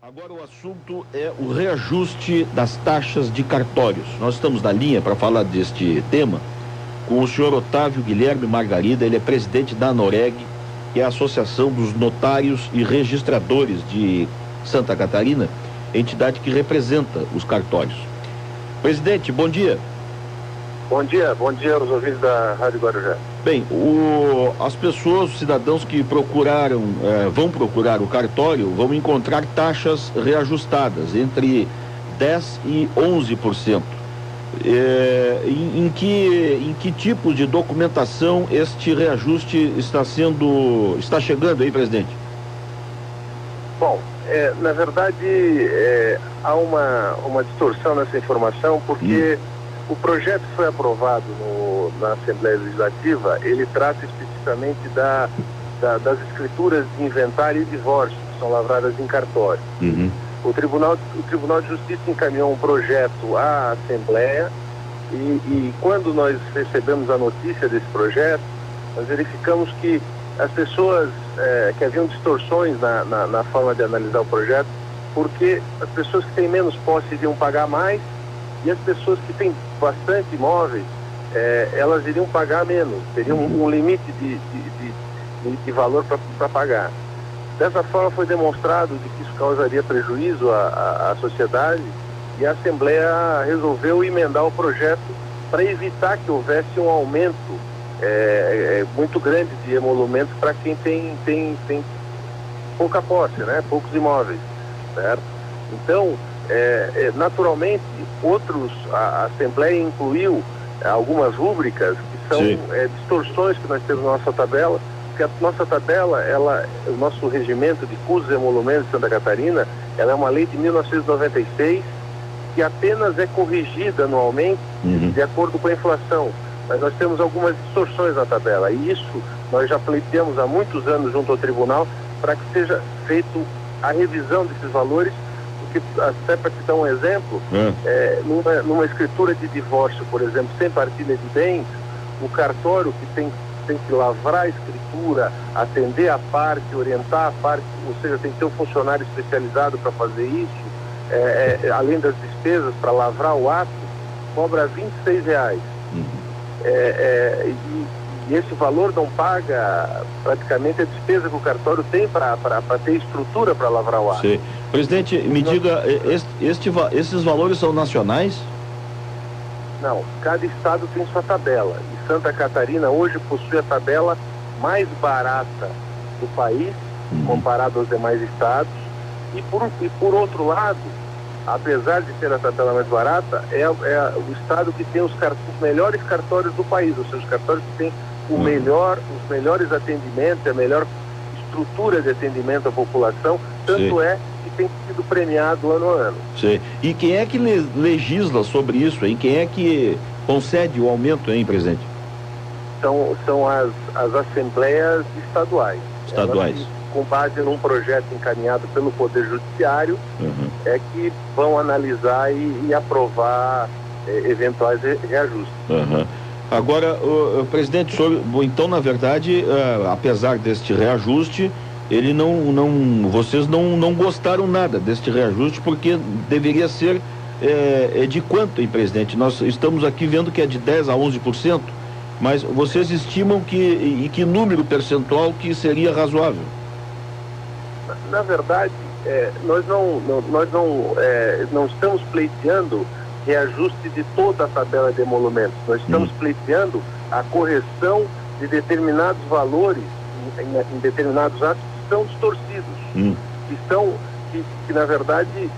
Agora o assunto é o reajuste das taxas de cartórios. Nós estamos na linha para falar deste tema com o senhor Otávio Guilherme Margarida. Ele é presidente da ANOREG, que é a Associação dos Notários e Registradores de Santa Catarina, entidade que representa os cartórios. Presidente, bom dia. Bom dia aos ouvintes da Rádio Guarujá. Bem, as pessoas, os cidadãos que vão procurar o cartório, vão encontrar taxas reajustadas entre 10% e 11%. Em que tipo de documentação este reajuste está chegando aí, presidente? Bom, na verdade, há uma distorção nessa informação, porque o projeto que foi aprovado na Assembleia Legislativa, ele trata especificamente das escrituras de inventário e divórcio, que são lavradas em cartório. Uhum. O Tribunal de Justiça encaminhou um projeto à Assembleia e quando nós recebemos a notícia desse projeto, nós verificamos que as pessoas, que haviam distorções na forma de analisar o projeto, porque as pessoas que têm menos posse iriam pagar mais e as pessoas que têm bastante imóveis, elas iriam pagar menos, teriam um limite de valor para pagar. Dessa forma foi demonstrado de que isso causaria prejuízo à sociedade e a Assembleia resolveu emendar o projeto para evitar que houvesse um aumento muito grande de emolumentos para quem tem pouca posse, né? Poucos imóveis, certo? Então, naturalmente, a Assembleia incluiu algumas rúbricas que são distorções que nós temos na nossa tabela, porque a nossa tabela, o nosso regimento de custos e emolumentos de Santa Catarina, ela é uma lei de 1996 que apenas é corrigida anualmente de acordo com a inflação. Mas nós temos algumas distorções na tabela e isso nós já pleiteamos há muitos anos junto ao tribunal para que seja feito a revisão desses valores, porque até para te dar um exemplo, numa escritura de divórcio, por exemplo, sem partilha de bens, o cartório que tem que lavrar a escritura, atender a parte, orientar a parte, ou seja, tem que ter um funcionário especializado para fazer isso, além das despesas para lavrar o ato, cobra R$26. E esse valor não paga praticamente a despesa que o cartório tem para ter estrutura para lavrar o ato. Sim. Presidente, me diga, esses valores são nacionais? Não, cada estado tem sua tabela. E Santa Catarina hoje possui a tabela mais barata do país, comparado aos demais estados. E por outro lado, apesar de ter a tabela mais barata, é o estado que tem os melhores cartórios do país, ou seja, os cartórios que têm os melhores atendimentos, a melhor estrutura de atendimento à população, tanto que tem sido premiado ano a ano. Sim. E quem é que legisla sobre isso, hein? Quem é que concede o aumento, hein, presidente? São as assembleias estaduais. Estaduais. Com base num projeto encaminhado pelo Poder Judiciário, que vão analisar e aprovar eventuais reajustes. Agora, presidente, então, na verdade, apesar deste reajuste, vocês não gostaram nada deste reajuste, porque deveria ser de quanto, hein, presidente? Nós estamos aqui vendo que é de 10% a 11%, mas vocês estimam que número percentual que seria razoável? Na verdade, nós não estamos pleiteando reajuste de toda a tabela de emolumentos. Nós estamos pleiteando a correção de determinados valores em determinados atos que estão distorcidos, que na verdade,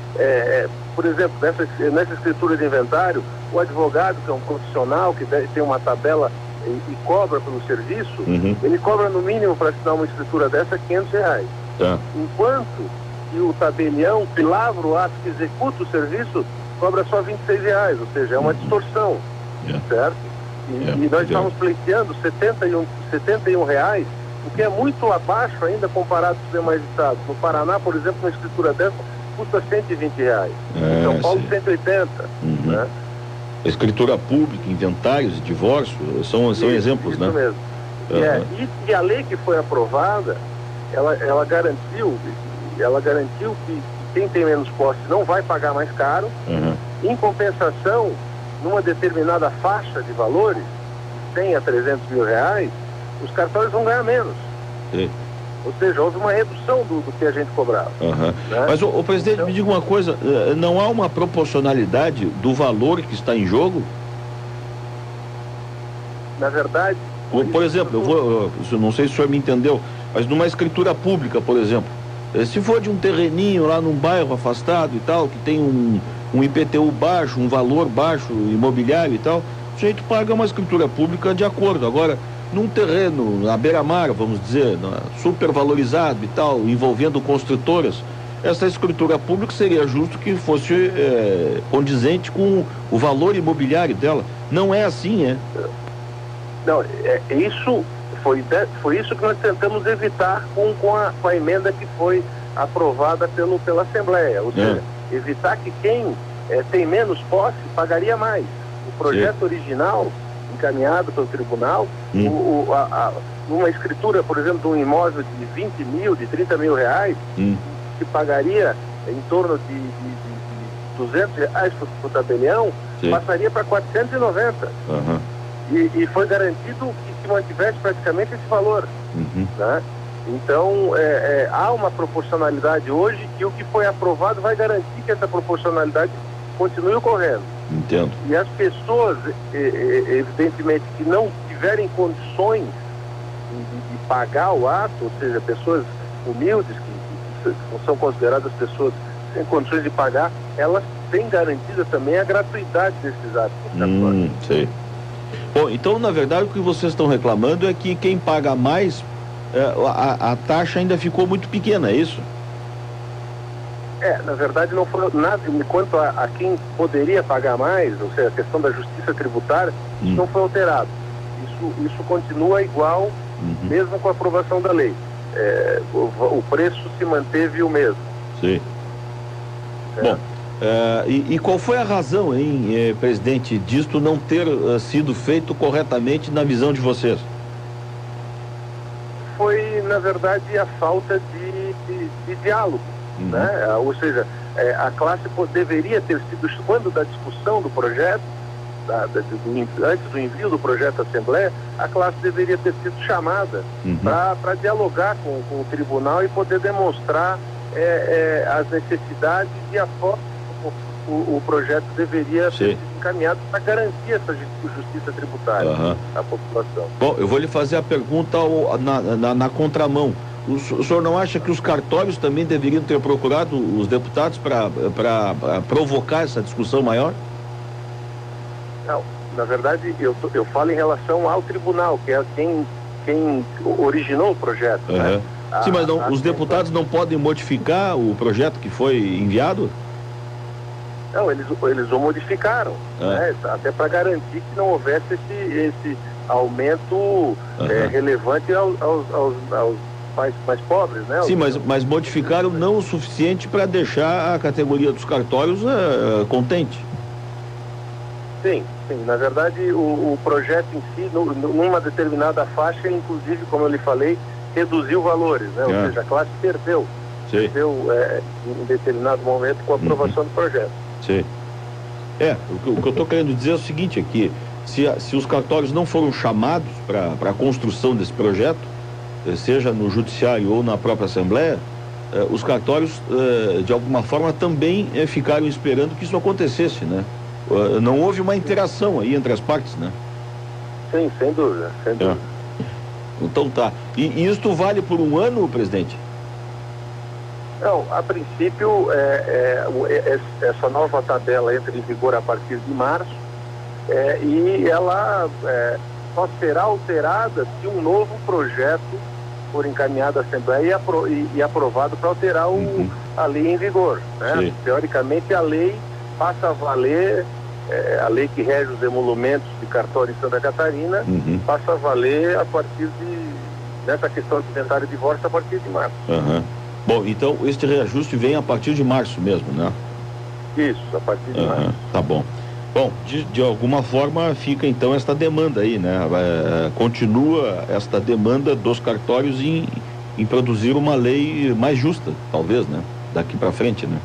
por exemplo, nessa escritura de inventário, o advogado, que é um profissional, que tem uma tabela e cobra pelo serviço, ele cobra no mínimo para assinar uma escritura dessa R$500. Enquanto que o tabelião que lavra o ato, que executa o serviço, cobra só R$26, ou seja, é uma distorção, certo? E nós estamos pleiteando R$71, o que é muito abaixo ainda comparado com os demais estados. No Paraná, por exemplo, uma escritura dessa custa R$120, em São Paulo R$180, né? Escritura pública, inventários, divórcio, são exemplos, isso né? Mesmo. E a lei que foi aprovada, ela garantiu que quem tem menos posse não vai pagar mais caro. Em compensação, numa determinada faixa de valores, de 100 a 300 mil reais, os cartórios vão ganhar menos. Sim. Ou seja, houve uma redução do que a gente cobrava. Né? Mas, o presidente, então, me diga uma coisa, não há uma proporcionalidade do valor que está em jogo? Na verdade... Por exemplo, eu não sei se o senhor me entendeu, mas numa escritura pública, por exemplo, se for de um terreninho lá num bairro afastado e tal, que tem um IPTU baixo, um valor baixo imobiliário e tal, o sujeito paga uma escritura pública de acordo. Agora, num terreno na beira-mar, vamos dizer, supervalorizado e tal, envolvendo construtoras, essa escritura pública seria justo que fosse condizente com o valor imobiliário dela. Não é assim, é? Não, isso foi isso que nós tentamos evitar com a emenda que foi aprovada pela Assembleia. Ou seja, evitar que quem tem menos posse pagaria mais. O projeto original, encaminhado pelo tribunal, uma escritura, por exemplo, de um imóvel de 20 mil, de 30 mil reais, que pagaria em torno de 200 reais por tabelião, passaria para 490. E foi garantido que se mantivesse praticamente esse valor. Né? Então, há uma proporcionalidade hoje e o que foi aprovado vai garantir que essa proporcionalidade continue ocorrendo. Entendo. E as pessoas, evidentemente, que não tiverem condições de pagar o ato, ou seja, pessoas humildes, que são consideradas pessoas sem condições de pagar, elas têm garantida também a gratuidade desses atos. Sei. Bom, então, na verdade, o que vocês estão reclamando é que quem paga mais, a taxa ainda ficou muito pequena, é isso? Na verdade não foi nada, quanto a quem poderia pagar mais, ou seja, a questão da justiça tributária, isso não foi alterado. Isso continua igual, mesmo com a aprovação da lei. O preço se manteve o mesmo. Sim. Bom, e qual foi a razão, hein, presidente, disto não ter sido feito corretamente na visão de vocês? Foi, na verdade, a falta de diálogo. Né? Ou seja, a classe deveria ter sido, quando da discussão do projeto, antes do envio do projeto à Assembleia, a classe deveria ter sido chamada para dialogar com o tribunal e poder demonstrar as necessidades e a forma como o projeto deveria ter sido encaminhado para garantir essa justiça tributária à população. Bom, eu vou lhe fazer a pergunta na contramão. O senhor não acha que os cartórios também deveriam ter procurado os deputados para provocar essa discussão maior? Não, na verdade eu falo em relação ao tribunal, que é quem originou o projeto. Né? Sim, mas os deputados não podem modificar o projeto que foi enviado? Não, eles o modificaram, né? Até para garantir que não houvesse esse aumento relevante aos mais pobres, né? Sim, mas modificaram não o suficiente para deixar a categoria dos cartórios contente. Sim. Na verdade, o projeto em si, numa determinada faixa, inclusive, como eu lhe falei, reduziu valores, né? Ou seja, a classe perdeu em determinado momento com a aprovação do projeto. Sim. O que eu estou querendo dizer é o seguinte aqui, se os cartórios não foram chamados para a construção desse projeto, seja no judiciário ou na própria Assembleia, os cartórios de alguma forma também ficaram esperando que isso acontecesse, né? Não houve uma interação aí entre as partes, né? Sim, sem dúvida. Então tá. E isto vale por um ano, presidente? Não, a princípio essa nova tabela entra em vigor a partir de março e ela só será alterada se um novo projeto for encaminhado à Assembleia e aprovado para alterar a lei em vigor, né? Teoricamente a lei passa a valer, a lei que rege os emolumentos de cartório em Santa Catarina passa a valer a partir nessa questão de inventário e divórcio a partir de março. Bom, então este reajuste vem a partir de março mesmo, né? Isso, a partir de março. Tá bom. Bom, de alguma forma fica então esta demanda aí, né? Continua esta demanda dos cartórios em produzir uma lei mais justa, talvez, né? daqui para frente, né?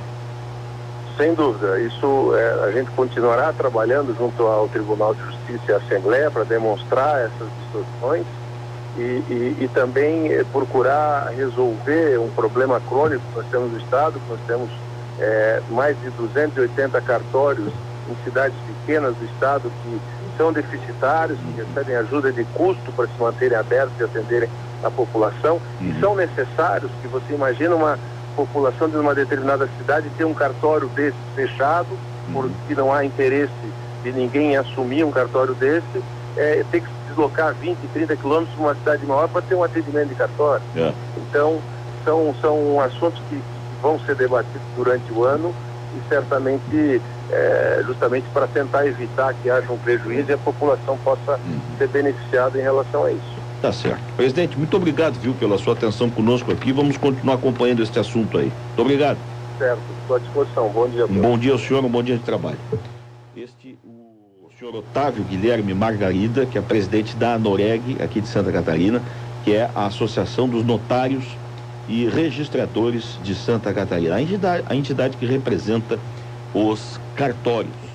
Sem dúvida, isso a gente continuará trabalhando junto ao Tribunal de Justiça e à Assembleia para demonstrar essas distorções e também procurar resolver um problema crônico que nós temos no Estado, que nós temos mais de 280 cartórios em cidades pequenas do Estado que são deficitários, que recebem ajuda de custo para se manterem abertos e atenderem a população, e são necessários, que você imagina uma população de uma determinada cidade ter um cartório desse fechado, porque não há interesse de ninguém assumir um cartório desse, ter que se deslocar 20, 30 quilômetros para uma cidade maior para ter um atendimento de cartório. Então, são assuntos que vão ser debatidos durante o ano e certamente justamente para tentar evitar que haja um prejuízo e a população possa ser beneficiada em relação a isso. Tá certo. Presidente, muito obrigado, viu, pela sua atenção conosco aqui. Vamos continuar acompanhando este assunto aí. Muito obrigado. Certo, estou à disposição. Bom dia a todos. Bom dia ao senhor, um bom dia de trabalho. O senhor Otávio Guilherme Margarida, que é presidente da ANOREG, aqui de Santa Catarina, que é a Associação dos Notários e Registradores de Santa Catarina, a entidade que representa os cartórios.